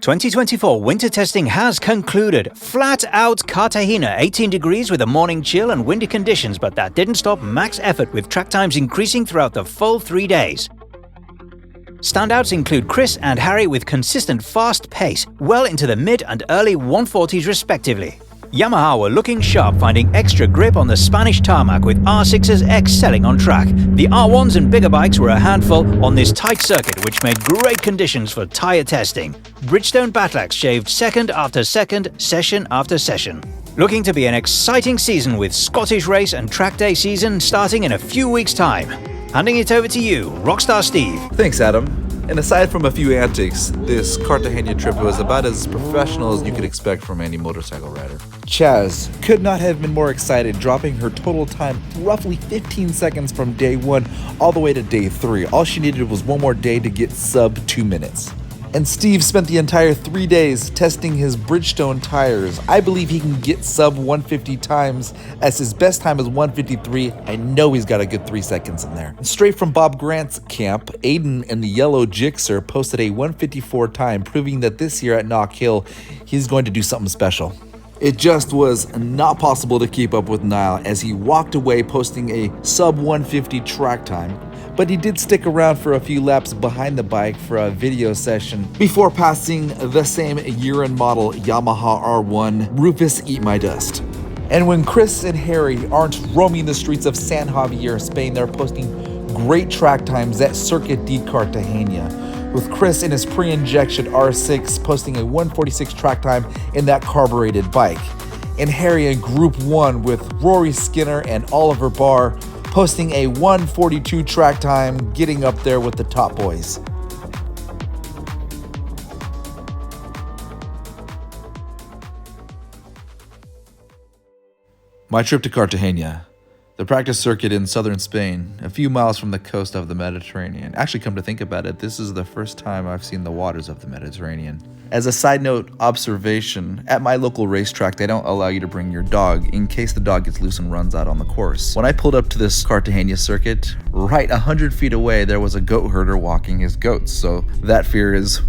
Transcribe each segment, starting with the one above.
...2024 winter testing has concluded. Flat out Cartegena, 18 degrees with a morning chill and windy conditions, but that didn't stop max effort with track times increasing throughout the full 3 days. Standouts include Chris and Harry with consistent fast pace, well into the mid and early 140s respectively. Yamaha were looking sharp, finding extra grip on the Spanish tarmac with R6s excelling on track. The R1s and bigger bikes were a handful on this tight circuit, which made great conditions for tyre testing. Bridgestone Battlax shaved second after second, session after session. Looking to be an exciting season with Scottish race and track day season starting in a few weeks' time. Handing it over to you, Rockstar Steve. Thanks, Adam. And aside from a few antics, this Cartegena trip was about as professional as you could expect from any motorcycle rider. Chaz could not have been more excited, dropping her total time roughly 15 seconds from day 1 all the way to day 3. All she needed was one more day to get sub 2 minutes. And Steve spent the entire 3 days testing his Bridgestone tires. I believe he can get sub 150 times, as his best time is 153. I know he's got a good 3 seconds in there. Straight from Bob Grant's camp, Aiden in the yellow Gixxer posted a 154 time, proving that this year at Knock Hill, he's going to do something special. It just was not possible to keep up with Niall as he walked away posting a sub 150 track time. But he did stick around for a few laps behind the bike for a video session before passing the same year and model Yamaha R1 Rufus Eat My Dust. And when Chris and Harry aren't roaming the streets of San Javier, Spain, they're posting great track times at Circuit de Cartagena, with Chris in his pre-injection R6 posting a 146 track time in that carbureted bike, and Harry in Group 1 with Rory Skinner and Oliver Barr posting a 142 track time, getting up there with the top boys. My trip to Cartagena, the practice circuit in southern Spain, a few miles from the coast of the Mediterranean. Actually, come to think about it, this is the first time I've seen the waters of the Mediterranean. As a side note observation, at my local racetrack, they don't allow you to bring your dog in case the dog gets loose and runs out on the course. When I pulled up to this Cartagena circuit, right 100 feet away, there was a goat herder walking his goats, so that fear is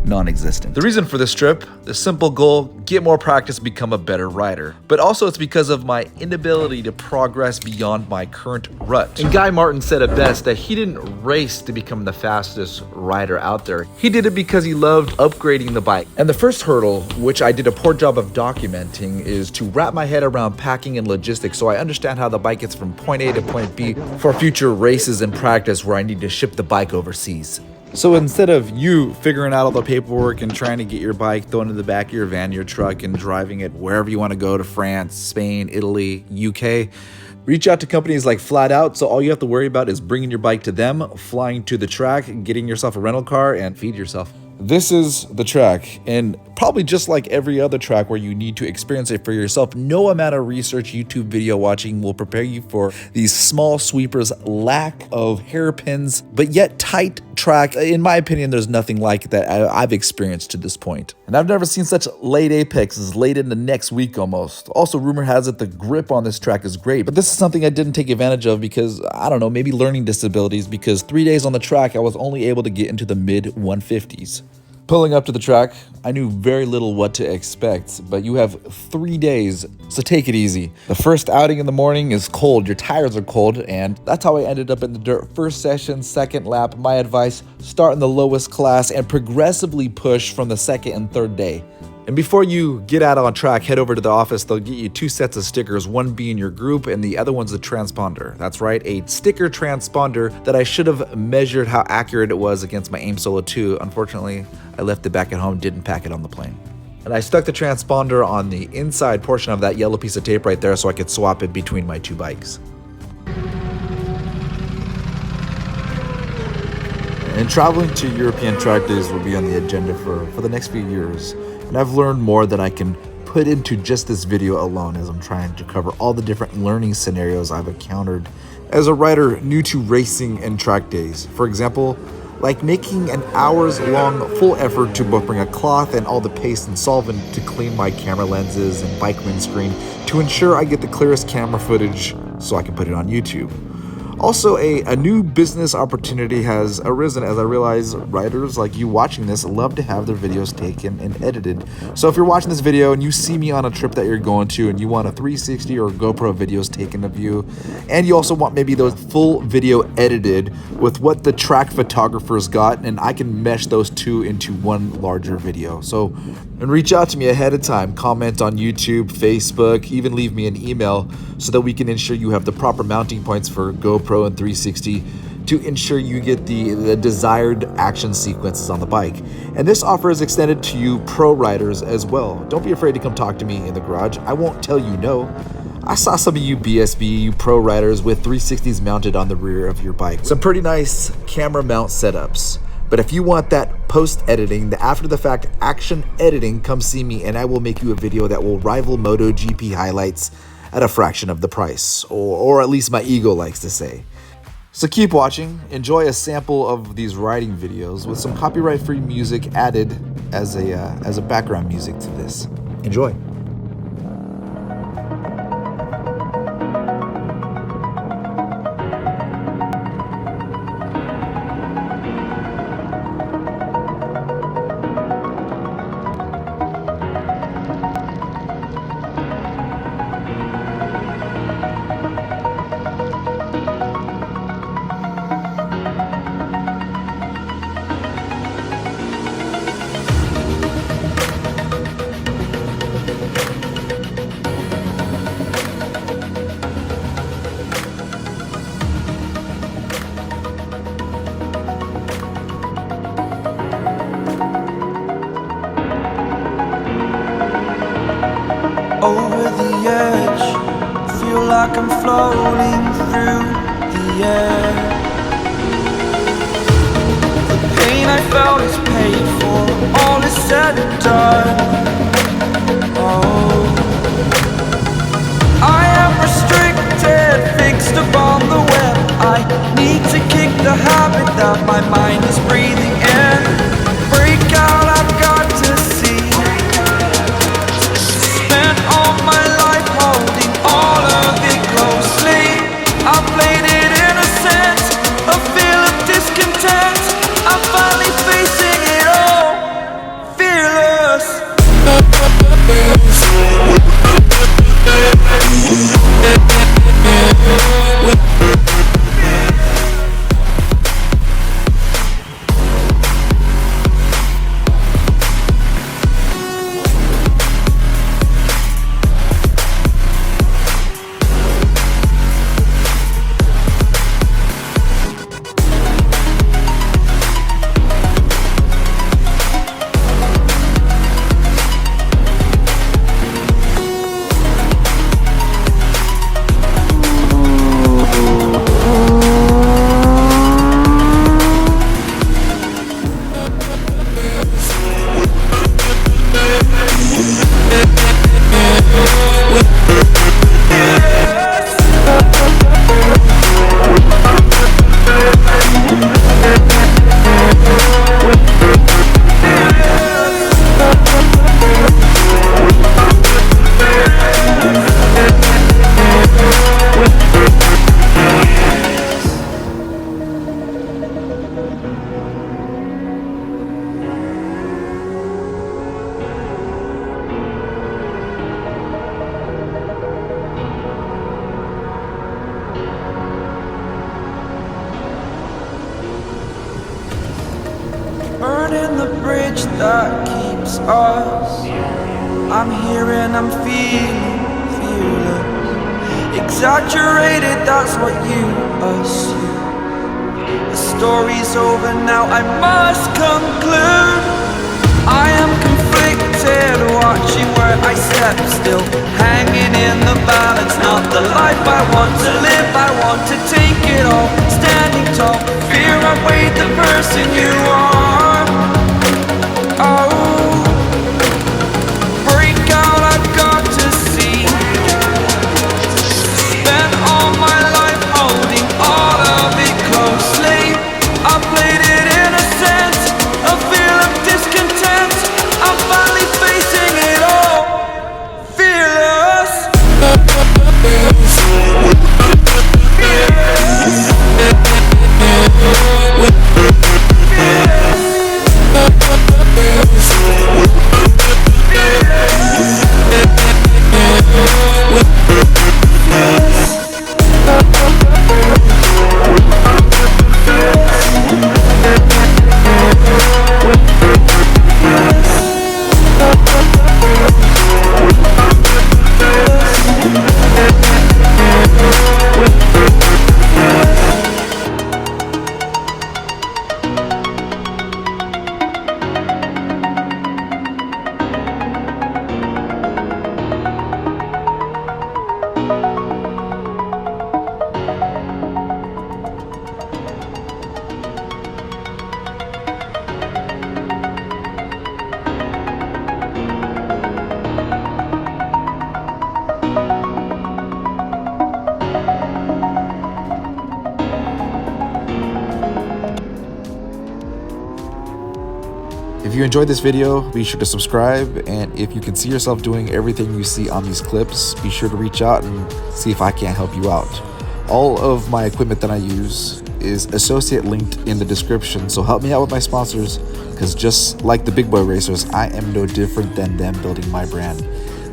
non-existent. The reason for this trip, the simple goal, get more practice, become a better rider. But also it's because of my inability to progress beyond my current rut. And Guy Martin said it best that he didn't race to become the fastest rider out there. He did it because he loved upgrading the bike. And the first hurdle, which I did a poor job of documenting, is to wrap my head around packing and logistics so I understand how the bike gets from point A to point B for future races and practice where I need to ship the bike overseas. So instead of you figuring out all the paperwork and trying to get your bike thrown in the back of your van, your truck, and driving it wherever you want to go, to France, Spain, Italy, UK, reach out to companies like Flat Out, so all you have to worry about is bringing your bike to them, flying to the track, getting yourself a rental car, and feed yourself. This is the track, and probably just like every other track where you need to experience it for yourself, no amount of research, YouTube video watching will prepare you for these small sweepers, lack of hairpins, but yet tight track. In my opinion, there's nothing like that I've experienced to this point. And I've never seen such late apexes, late in the next week almost. Also, rumor has it the grip on this track is great, but this is something I didn't take advantage of because, I don't know, maybe learning disabilities, because 3 days on the track, I was only able to get into the mid 150s. Pulling up to the track, I knew very little what to expect, but you have 3 days, so take it easy. The first outing in the morning is cold, your tires are cold, and that's how I ended up in the dirt. First session, second lap, my advice, start in the lowest class and progressively push from the second and third day. And before you get out on track, head over to the office. They'll get you 2 sets of stickers, one being your group and the other one's a transponder. That's right, a sticker transponder that I should have measured how accurate it was against my AIM Solo 2. Unfortunately, I left it back at home, didn't pack it on the plane. And I stuck the transponder on the inside portion of that yellow piece of tape right there so I could swap it between my 2 bikes. And traveling to European track days will be on the agenda for the next few years. And I've learned more than I can put into just this video alone as I'm trying to cover all the different learning scenarios I've encountered as a rider new to racing and track days. For example, like making an hours-long full effort to both bring a cloth and all the paste and solvent to clean my camera lenses and bike windscreen to ensure I get the clearest camera footage so I can put it on YouTube. Also, a new business opportunity has arisen as I realize writers like you watching this love to have their videos taken and edited. So if you're watching this video and you see me on a trip that you're going to and you want a 360 or GoPro videos taken of you, and you also want maybe those full video edited with what the track photographer's got, and I can mesh those two into one larger video. So, and reach out to me ahead of time, comment on YouTube, Facebook, even leave me an email so that we can ensure you have the proper mounting points for GoPro and 360 to ensure you get the desired action sequences on the bike. And this offer is extended to you pro riders as well. Don't be afraid to come talk to me in the garage. I won't tell you no. I saw some of you BSB, you pro riders with 360s mounted on the rear of your bike. Some pretty nice camera mount setups. But if you want that post-editing, the after-the-fact action editing, come see me and I will make you a video that will rival MotoGP highlights at a fraction of the price, or at least my ego likes to say. So keep watching, enjoy a sample of these riding videos with some copyright-free music added as a background music to this. Enjoy. Over the edge, feel like I'm floating through the air. The pain I felt is paid for, all is said and done. Oh, I am restricted, fixed upon the web. I need to kick the habit that my mind is breathing in. Break out, I've got to see. All my life holding all of it closely. I played it innocent, a feel of discontent. I'm finally facing it all, fearless. Burning the bridge that keeps us. I'm here and I'm feeling fearless. Exaggerated, that's what you assume. The story's over now, I must conclude. I am conflicted, watching where I step still, hanging in the balance. Not the life I want to live, I want to take it all. Standing tall, fear I weighed the person you are. Oh, break out, I've got to see. Spent all my life holding all of it closely. I played it innocent, a feel of discontent. I'm finally facing it all, fearless. If you enjoyed this video, be sure to subscribe, and if you can see yourself doing everything you see on these clips, be sure to reach out and see if I can't help you out. All of my equipment that I use is associate linked in the description, so help me out with my sponsors, because just like the big boy racers, I am no different than them building my brand.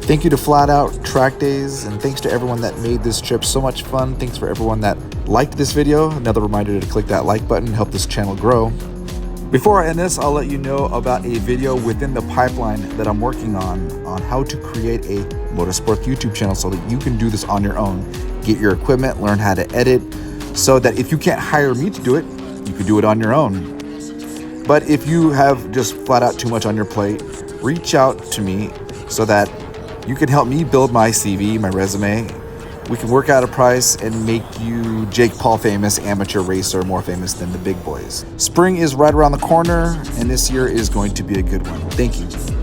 Thank you to Flat Out Track Days, and thanks to everyone that made this trip so much fun. Thanks for everyone that liked this video. Another reminder to click that like button, help this channel grow. Before I end this, I'll let you know about a video within the pipeline that I'm working on how to create a motorsport YouTube channel so that you can do this on your own. Get your equipment, learn how to edit, so that if you can't hire me to do it, you can do it on your own. But if you have just flat out too much on your plate, reach out to me so that you can help me build my CV, my resume. We can work out a price and make you Jake Paul famous amateur racer, more famous than the big boys. Spring is right around the corner, and this year is going to be a good one. Thank you.